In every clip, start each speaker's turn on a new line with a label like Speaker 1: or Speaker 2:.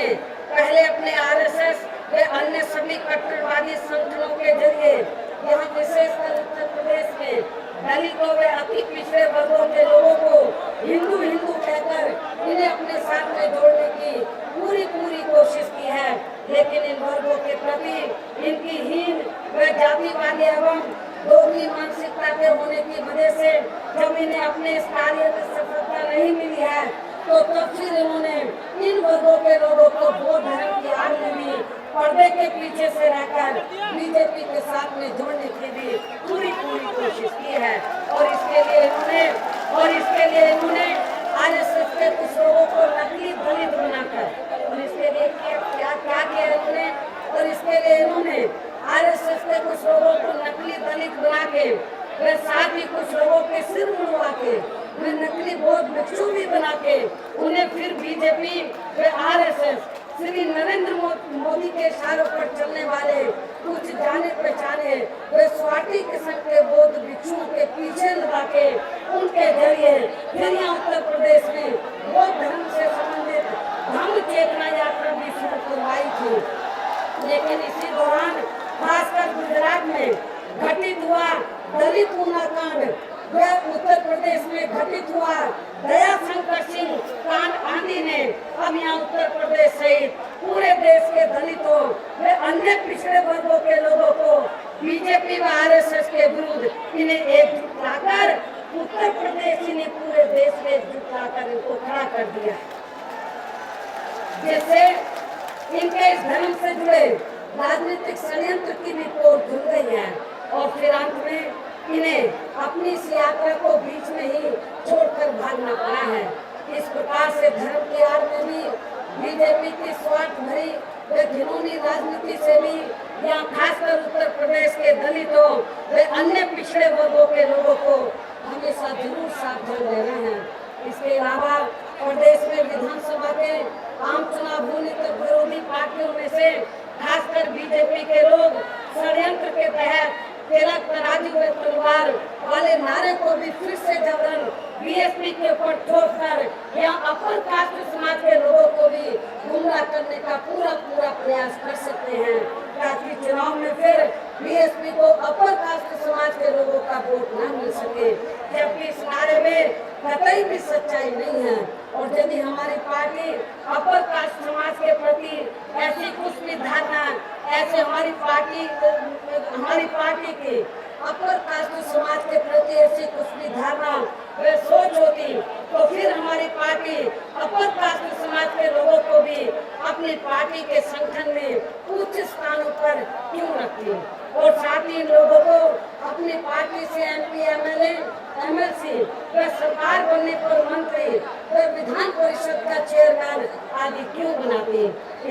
Speaker 1: में पहले अपने आरएसएस व अन्य सभी कट्टरवादी संगठनों के जरिए यहाँ विशेषकर उत्तर प्रदेश में दलितों व अति पिछड़े वर्गों के लोगों को हिंदू हिंदू कहकर इन्हें अपने साथ में जोड़ने की पूरी कोशिश की है, लेकिन इन वर्गों के प्रति इनकी हीन व जातिवादी एवं दोगली मानसिकता के होने की वजह से जब इन्हें अपने इस कार्य में सफलता नहीं मिली है तो तब फिर इन्होंने इन वर्गों के लोगों को बौद्ध धर्म की आड़ में भी पर्दे के पीछे से रहकर बीजेपी के साथ में जोड़ने की भी पूरी कोशिश की है। और इसके लिए इन्होंने आरएसएस के कुछ लोगों को नकली दलित बनाकर और इसके लिए क्या किया इन्होंने और इसके लिए इन्होंने आरएसएस के कुछ लोगों को नकली दलित बना के वे साथ ही कुछ लोगों के सिर मुड़वा के वे नकली बौद्ध भिक्षु भी बना के उन्हें फिर बीजेपी व आरएसएस श्री नरेंद्र मोदी के इशारों पर चलने वाले कुछ जाने पहचाने वे स्वाति किस्म के बौद्ध भिक्षुओं के पीछे लगा के उनके जरिए फिर यहाँ उत्तर प्रदेश में बौद्ध धर्म से संबंधित धम्म चेतना यात्रा भी शुरू करवाई थी। लेकिन इसी दौरान खासकर गुजरात में घटित हुआ दलित कांड व उत्तर प्रदेश में घटित हुआ दया शंकर सिंह कांड आदि ने अब यहाँ उत्तर प्रदेश सहित पूरे देश के दलितों व अन्य पिछड़े वर्गों के लोगों को बीजेपी व आरएसएस के विरुद्ध इन्हें एकजुट लाकर उत्तर प्रदेश ने पूरे देश में एकजुट लाकर इनको खड़ा कर दिया, जिससे इनके इस धर्म से जुड़े राजनीतिक षड्यंत्र की भी पोल खुल गई है और फिर अंत में इन्हें अपनी इस यात्रा को बीच में ही छोड़कर भागना पड़ा है। इस प्रकार से धर्म की आड़ में भी बीजेपी की स्वार्थ भरी व घिनौनी राजनीति से भी यहाँ खासकर उत्तर प्रदेश के दलितों व अन्य पिछड़े वर्गों के लोगों को हमेशा जरूर सावधान रहना है। इसके अलावा प्रदेश में विधानसभा के आम चुनाव होने तक विरोधी पार्टियों में से खासकर बीजेपी के लोग षड्यंत्र के तहत तिलक तराजू व तलवार वाले नारे को भी फिर से जबरन बीएसपी के ऊपर ठोक कर यहाँ अपर कास्ट समाज के लोगों को भी गुमराह करने का पूरा प्रयास कर सकते हैं, ताकि चुनाव में फिर बीएसपी को अपर कास्ट समाज के लोगों का वोट न मिल सके, जबकि इस नारे में कतई भी सच्चाई नहीं है। और यदि हमारी पार्टी अपर कास्ट समाज के प्रति ऐसी कुछ भी धारणा ऐसे हमारी पार्टी की अपर कास्ट समाज के प्रति ऐसी कुछ भी धारणा व सोच होती तो फिर हमारी पार्टी अपर कास्ट समाज के लोगों को भी अपनी पार्टी के संगठन में उच्च स्थानों पर क्यों रखती और साथ ही लोगों को अपनी पार्टी से एमपी एमएलए एमएलसी व सरकार बनने पर मंत्री व विधान परिषद का चेयरमैन आदि क्यों बनाती।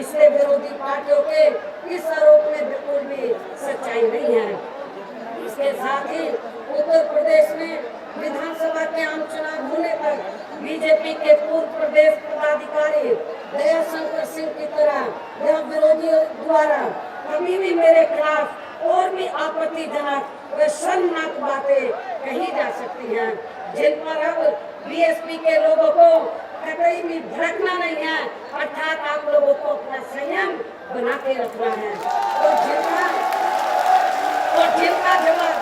Speaker 1: इसलिए विरोधी पार्टियों के इस आरोप में बिल्कुल भी सच्चाई नहीं है। इसके साथ ही उत्तर प्रदेश में विधानसभा के आम चुनाव होने तक बीजेपी के पूर्व प्रदेश पदाधिकारी दया शंकर सिंह की तरह यह विरोधियों द्वारा कभी भी मेरे खिलाफ और भी आपत्तिजनक व शर्मनाक बातें कही जा सकती हैं, जिन पर अब बीएसपी के लोगों को कतई भी भड़कना नहीं है, अर्थात आप लोगों को अपना संयम बना के रखना है। और जिनका जवाब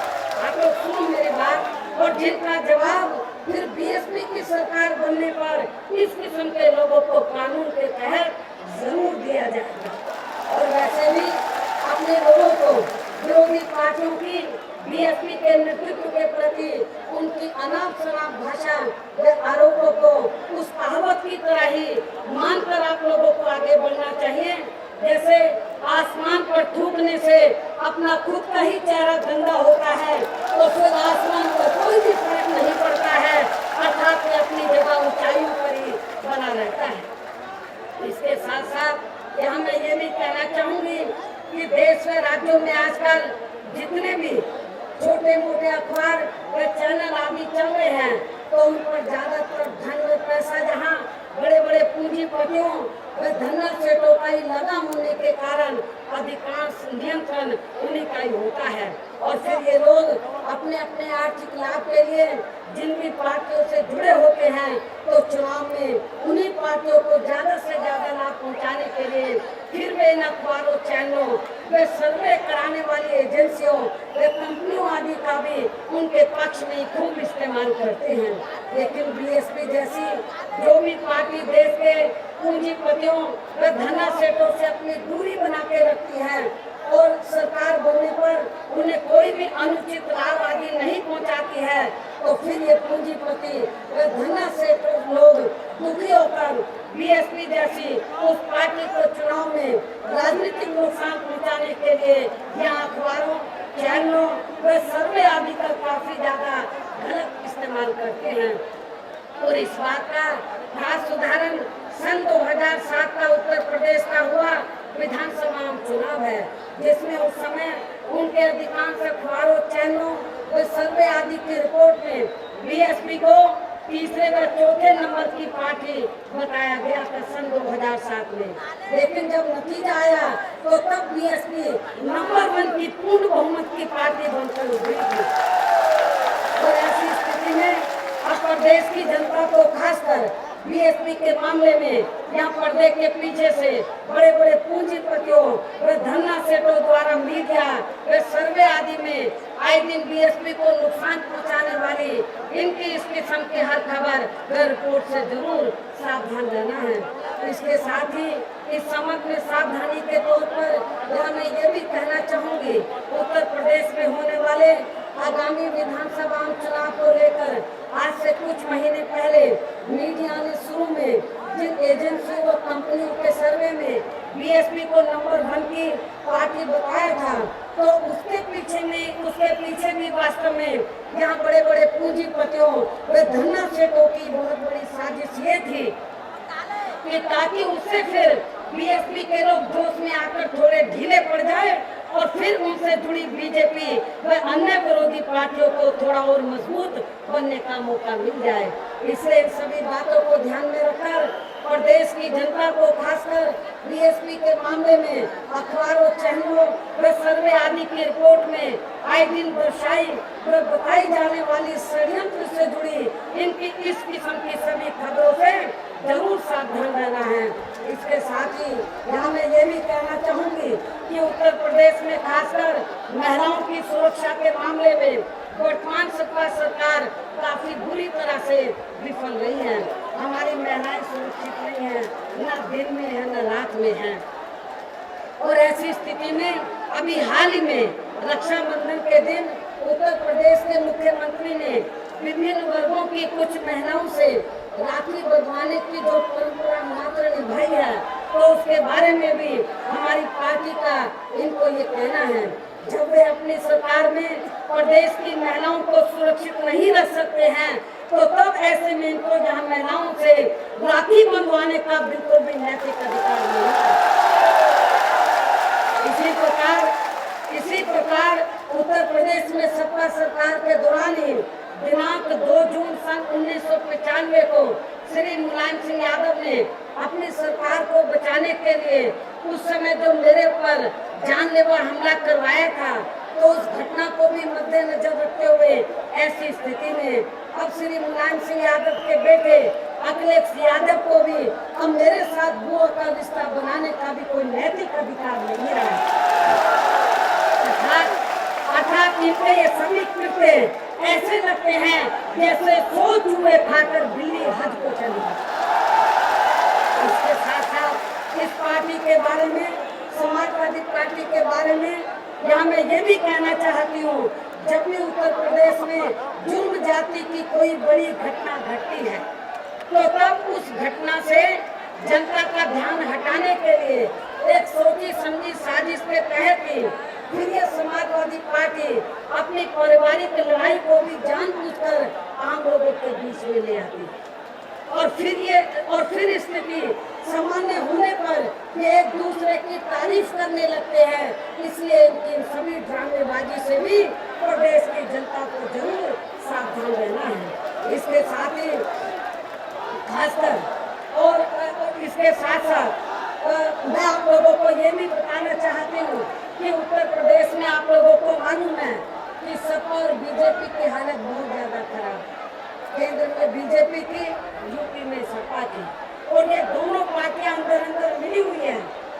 Speaker 1: आप लोग सुनो मेरी बात, और जिनका जवाब फिर बीएसपी की सरकार बनने पर इस किस्म के लोगों को कानून के तहत जरूर दिया जाएगा। और वैसे भी अपने लोगों को विरोधी पार्टियों की बीएसपी के नेतृत्व के प्रति उनकी अनाप शनाप भाषा व आरोपों को उस कहावत की तरह ही मानकर आप लोगों को आगे बढ़ना चाहिए, जैसे आसमान पर थूकने से अपना खुद का ही चेहरा गंदा होता है तो फिर आसमान पर कोई भी फर्क नहीं पड़ता है, अर्थात अपनी जगह ऊंचाइयों पर ही बना रहता है। इसके साथ साथ यहाँ मैं ये भी कहना चाहूंगी कि देश व राज्यों में आजकल जितने भी छोटे मोटे अखबार व चैनल आदि चल रहे हैं तो उन पर ज्यादातर धन व पैसा जहाँ बड़े बड़े पूंजीपतियों व धनर सेठों का ही लगा होने के कारण अधिकांश नियंत्रण उन्हीं का ही होता है और फिर ये लोग अपने अपने आर्थिक लाभ के लिए जिन भी पार्टियों से जुड़े होते हैं, तो चुनाव में उन्हीं पार्टियों को ज्यादा से ज्यादा लाभ पहुंचाने के लिए फिर वे इन अखबारों, चैनलों, वे सर्वे कराने वाली एजेंसियों, वे कंपनियों आदि का भी उनके पक्ष में खूब इस्तेमाल करते हैं। लेकिन बीएसपी जैसी जो भी पार्टी देश के पूंजीपतियों व धना सेठों से अपनी दूरी बना के रखती है और सरकार बनने पर उन्हें कोई भी अनुचित लाभ आदि नहीं पहुंचाती है, तो फिर ये पूंजीपति व धना सेठ लोग दुखी होकर बीएसपी जैसी उस पार्टी को चुनाव में राजनीतिक नुकसान पहुंचाने के लिए यहाँ अखबारों, चैनलों व सर्वे आदि का काफी ज्यादा गलत इस्तेमाल करते हैं। और इस बात का खास उदाहरण सन 2007 का उत्तर प्रदेश का हुआ विधानसभा चुनाव है, जिसमें उस समय उनके अधिकांश अखबारों, चैनलों व सर्वे आदि की रिपोर्ट में बीएसपी को तीसरे व चौथे नंबर की पार्टी बताया गया था सन 2007 में। लेकिन जब नतीजा आया तो तब बीएसपी नंबर 1 की पूर्ण बहुमत की पार्टी बनकर उभरी थी। और ऐसी स्थिति में अब प्रदेश की जनता को खासकर बीएसपी के मामले में यहाँ पर्दे के पीछे से बड़े बड़े पूंजीपतियों व धन्ना सेठों द्वारा मीडिया व सर्वे आदि में आए दिन बीएसपी को नुकसान पहुंचाने वाली इनकी इस किस्म की हर खबर व रिपोर्ट से जरूर सावधान रहना है। इसके साथ ही इस समग्र सावधानी के तौर पर यहाँ मैं ये भी कहना चाहूँगी, उत्तर प्रदेश में होने वाले आगामी विधानसभा चुनाव को लेकर आज से कुछ महीने पहले मीडिया ने शुरू में जिन एजेंसियों व कंपनियों के सर्वे में बीएसपी को नंबर 1 की पार्टी बताया था, तो उसके पीछे भी वास्तव में यहाँ बड़े बड़े पूंजीपतियों व धन्ना सेठों की बहुत बड़ी साजिश ये थी कि ताकि उससे फिर बीएसपी के लोग जोश में आकर थोड़े ढीले पड़ जाए और फिर उनसे जुड़ी बीजेपी व अन्य विरोधी पार्टियों को थोड़ा और मजबूत बनने का मौका मिल जाए। इसलिए इन सभी बातों को ध्यान में रखकर प्रदेश की जनता को खासकर बीएसपी के मामले में अखबारों, चैनलों व सर्वे आदि की रिपोर्ट में आए दिन दर्शाई व बताई जाने वाली षड्यंत्र से जुड़ी इनकी इस किस्म की सभी खबरों से जरूर सावधान रहना है। इसके साथ ही यहाँ मैं ये भी कहना चाहूँगी कि उत्तर प्रदेश में खासकर महिलाओं की सुरक्षा के मामले में वर्तमान सपा सरकार काफी बुरी तरह से विफल रही है। हमारी महिलाएं सुरक्षित नहीं है, न दिन में है न रात में है। और ऐसी स्थिति में अभी हाल ही में रक्षाबंधन के दिन उत्तर प्रदेश के मुख्यमंत्री ने विभिन्न वर्गों की कुछ महिलाओं से राखी बंधवाने की जो परंपरा मात्र निभाई है, तो उसके बारे में भी हमारी पार्टी का इनको ये कहना है, जब वे अपनी सरकार में प्रदेश की महिलाओं को सुरक्षित नहीं रख सकते हैं, तो तब ऐसे में इनको यहाँ महिलाओं से राखी बंधवाने का बिल्कुल भी नैतिक अधिकार नहीं है। इसी प्रकार उत्तर प्रदेश में सपा सरकार के दौरान ही दिनांक 2 जून सन 1995 को श्री मुलायम सिंह यादव ने अपनी सरकार को बचाने के लिए उस समय जो मेरे ऊपर जानलेवा हमला करवाया था, तो उस घटना को भी मद्देनजर रखते हुए ऐसी स्थिति में अब श्री मुलायम सिंह यादव के बेटे अखिलेश यादव को भी अब मेरे साथ बुआ का रिश्ता बनाने का भी कोई नैतिक अधिकार नहीं रहा। अर्थात इनके ये सभी कृत्य ऐसे लगते हैं जैसे 100 चूहे खाकर बिल्ली हज को चली। इसके साथ साथ इस पार्टी के बारे में, समाजवादी पार्टी के बारे में यहाँ मैं ये भी कहना चाहती हूँ, जब भी उत्तर प्रदेश में जुर्म जाति की कोई बड़ी घटना घटती है, तो तब उस घटना से जनता का ध्यान हटाने के लिए एक सोची समझी साजिश के तहत ही फिर ये समाजवादी पार्टी अपनी पारिवारिक लड़ाई को भी जानबूझकर आम लोगों के बीच में ले आती है। और फिर स्थिति सामान्य होने पर ये एक दूसरे की तारीफ करने लगते हैं। इसलिए इन सभी ड्रामेबाजी से भी प्रदेश की जनता को जरूर सावधान रहना है। इसके साथ ही खासकर और इसके साथ साथ मैं आप लोगों को ये भी बताना चाहती हूँ कि उत्तर प्रदेश में आप लोगों को मालूम है कि सपा और बीजेपी बीजेपी की, यूपी में सपा की, और ये दोनों पार्टियां अंदर अंदर मिली हुई है।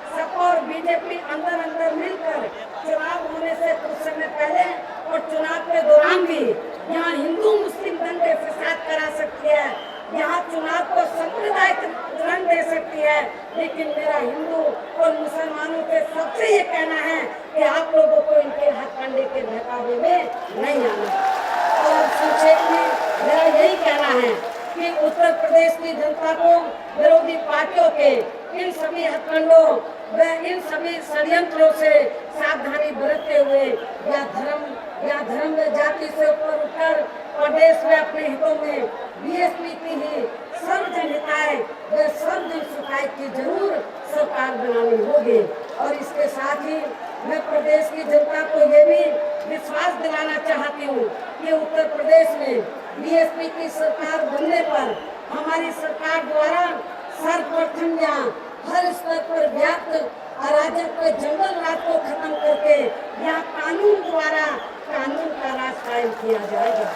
Speaker 1: सपा और बीजेपी अंदर अंदर मिलकर चुनाव होने से कुछ समय पहले और चुनाव के दौरान भी यहाँ हिंदू मुस्लिम दंगे फसाद करा सकती है, यहाँ चुनाव को सांप्रदायिक रंग दे सकती है। लेकिन मेरा हिंदू और मुसलमानों के सबसे ये कहना है कि आप लोगों को इनके हथकंडे के बहकावे में नहीं आना। और संक्षेप में मेरा यही कहना है कि उत्तर प्रदेश की जनता को विरोधी पार्टियों के इन सभी हथकंडों व इन सभी षड्यंत्रों से सावधानी बरतते हुए या धर्म व जाति से ऊपर उठकर प्रदेश में अपने हितों में बीएसपी की ही सर्वजन हिताय व सर्वजन सुखाय की जरूर सरकार बनानी होगी। और इसके साथ ही मैं प्रदेश की जनता को ये भी विश्वास दिलाना चाहती हूँ कि उत्तर प्रदेश में बीएसपी की सरकार बनने पर हमारी सरकार द्वारा सर्वप्रथम यहाँ हर स्तर पर व्याप्त अराजक व जंगल राज को खत्म करके यहाँ कानून द्वारा कानून का राज कायम किया जाएगा।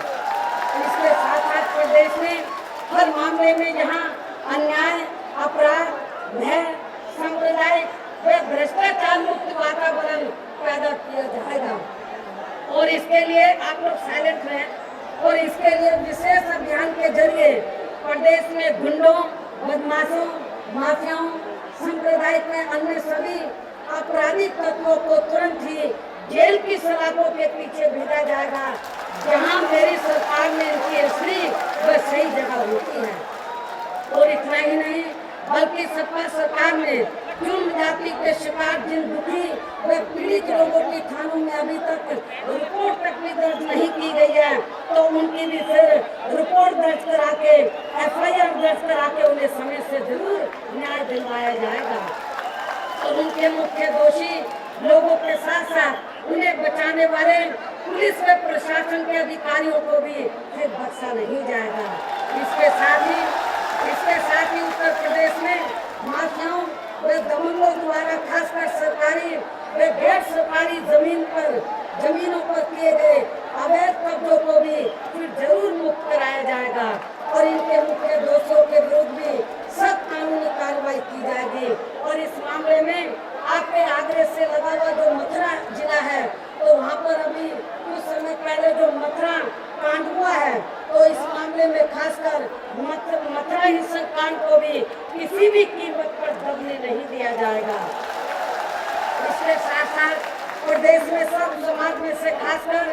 Speaker 1: इसके साथ साथ प्रदेश में हर मामले में यहाँ अन्याय, अपराध, भय, सांप्रदायिक व भ्रष्टाचार मुक्त वातावरण पैदा किया जाएगा। और इसके लिए आप लोग साइलेंट रहें। और इसके लिए विशेष अभियान के जरिए प्रदेश में गुंडों, बदमाशों, माफियाओं, सांप्रदायिक में अन्य सभी आपराधिक तत्वों को तुरंत ही जेल की सलाखों के पीछे भेजा जाएगा, जहां मेरी सरकार में इनकी असली व सही जगह होती है। और इतना ही नहीं बल्कि सपा सरकार में जुर्म जाति के शिकार जिन दुखी व पीड़ित लोगों की थानों में अभी तक रिपोर्ट तक भी दर्ज नहीं की गई है, तो उनकी भी फिर रिपोर्ट दर्ज करा के एफआईआर दर्ज करा के उन्हें समय से जरूर न्याय दिलवाया जाएगा। और उनके मुख्य दोषी लोगों के साथ साथ उन्हें बचाने वाले पुलिस व प्रशासन के अधिकारियों को भी फिर बख्शा नहीं जाएगा। इसके साथ ही उत्तर प्रदेश में माफियाओं व दबंगों द्वारा खासकर सरकारी व गैर सरकारी जमीनों पर किए गए अवैध कब्जों को भी फिर जरूर मुक्त कराया जाएगा। और इनके मुख्य दोषियों के विरुद्ध भी सख्त कानूनी कार्रवाई की जाएगी। और इस मामले में आपके आगरे से लगा हुआ जो मथुरा जिला है, तो वहाँ पर अभी कुछ समय पहले जो मथुरा कांड हुआ है, तो इस मामले में खासकर मथुरा हिंसक कांड को भी किसी भी कीमत पर दबने नहीं दिया जाएगा। इसके साथ साथ प्रदेश में सब समाज में से खासकर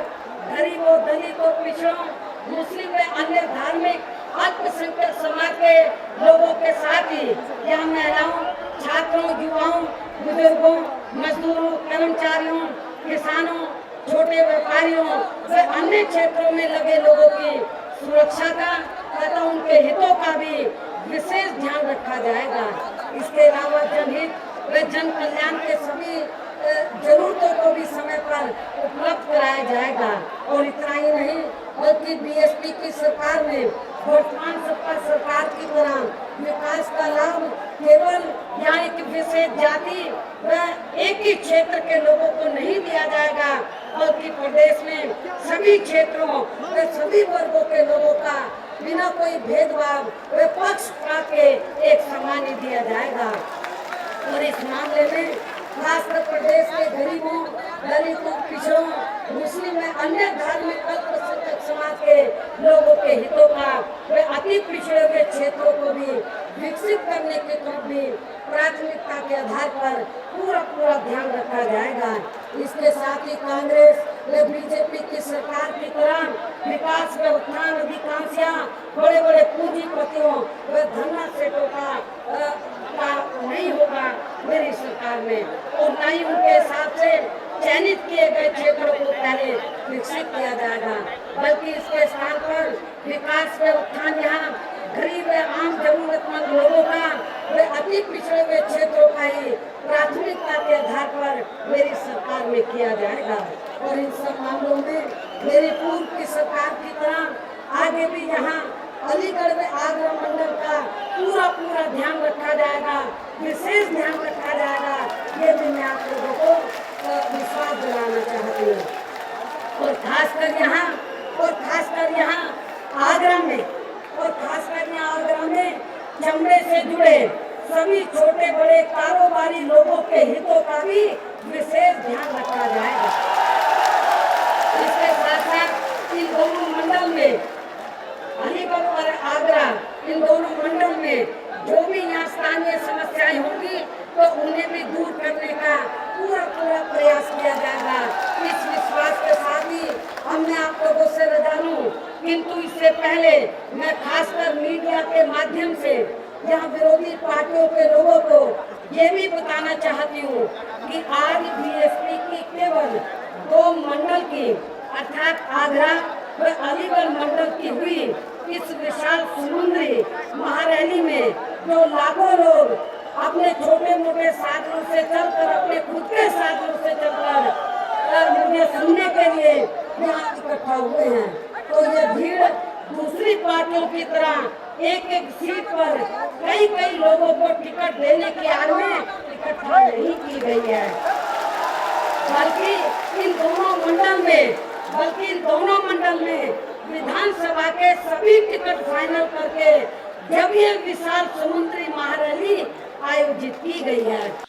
Speaker 1: गरीबों, दलितों, पिछड़ों, मुस्लिम व अन्य धार्मिक अल्पसंख्यक समाज के लोगों के साथ ही यहाँ महिलाओं, छात्रों, युवाओं, बुजुर्गों, मजदूरों, कर्मचारियों, किसानों, छोटे व्यापारियों व अन्य क्षेत्रों में लगे लोगों की सुरक्षा का तथा उनके हितों का भी विशेष ध्यान रखा जाएगा। इसके अलावा जनहित व जन कल्याण के सभी जरूरतों को भी समय पर उपलब्ध कराया जाएगा। और इतना ही नहीं बल्कि बीएसपी की सरकार में वर्तमान सपा सरकार की तरह विकास का लाभ केवल यहाँ एक विशेष जाति व एक ही क्षेत्र के लोगों को नहीं दिया जाएगा, बल्कि प्रदेश में सभी क्षेत्रों व सभी वर्गों के लोगों का बिना कोई भेदभाव व पक्षपात के एक समान ही दिया जाएगा। और इस मामले में खासकर प्रदेश के गरीबों, दलितों, पिछड़ों, मुस्लिम व अन्य धार्मिक अल्पसंख्यक समाज के लोगों के हितों का व अति पिछड़े हुए क्षेत्रों को भी विकसित करने की तरफ भी प्राथमिकता के आधार पर पूरा ध्यान रखा जाएगा। इसके साथ ही कांग्रेस व बीजेपी की सरकार की तरह विकास व उत्थान अधिकांशा बड़े बड़े पूंजीपतियों व धनना सेठों का नहीं होगा मेरी सरकार में। और न ही उनके हिसाब से चयनित किए गए क्षेत्रों को पहले विकसित किया जाएगा, बल्कि इसके स्थान पर विकास व उत्थान यहाँ गरीब व आम जरूरतमंद लोगों का व अति पिछड़े हुए क्षेत्रों का ही प्राथमिकता के आधार पर मेरी सरकार में किया जाएगा। और इन सब मामलों में मेरी पूर्व की सरकार की तरह आगे भी यहाँ अलीगढ़ में आगरा मंडल का पूरा ध्यान रखा जाएगा, विशेष ध्यान रखा जाएगा। ये भी मैं आप लोगों को विश्वास दिलाना चाहती हूँ। और खासकर यहाँ आगरा में और खासकर यहाँ आगरा में चमड़े से जुड़े सभी छोटे बड़े कारोबारी लोगों के हितों का भी विशेष ध्यान रखा जाएगा। इसके साथ साथ इन दोनों मंडल में, अलीगढ़ और आगरा, इन दोनों मंडल में जो भी यहाँ स्थानीय समस्याएं होंगी तो उन्हें भी दूर करने का पूरा प्रयास किया जाएगा। इस विश्वास के साथ ही हमने आप लोगों से रजा लूं, किंतु इससे पहले मैं खासकर मीडिया के माध्यम से यहाँ विरोधी पार्टियों के लोगों को ये भी बताना चाहती हूँ कि आज बीएसपी की केवल 2 मंडल की अर्थात आगरा व अलीगढ़ मंडल की हुई इस विशाल समुद्री महारैली में जो लाखों लोग अपने छोटे मोटे साधनों से चलकर, अपने खुद के साधनों से चलकर मुझे सुनने के लिए यहाँ इकट्ठा हुए हैं, तो ये भीड़ दूसरी पार्टियों की तरह एक एक सीट पर कई कई लोगों को टिकट देने की आड़ में इकट्ठा नहीं की गई है, बल्कि इन दोनों मंडल में विधानसभा के सभी टिकट फाइनल करके जब ये विशाल समुद्री महारैली आयोजित की गई है।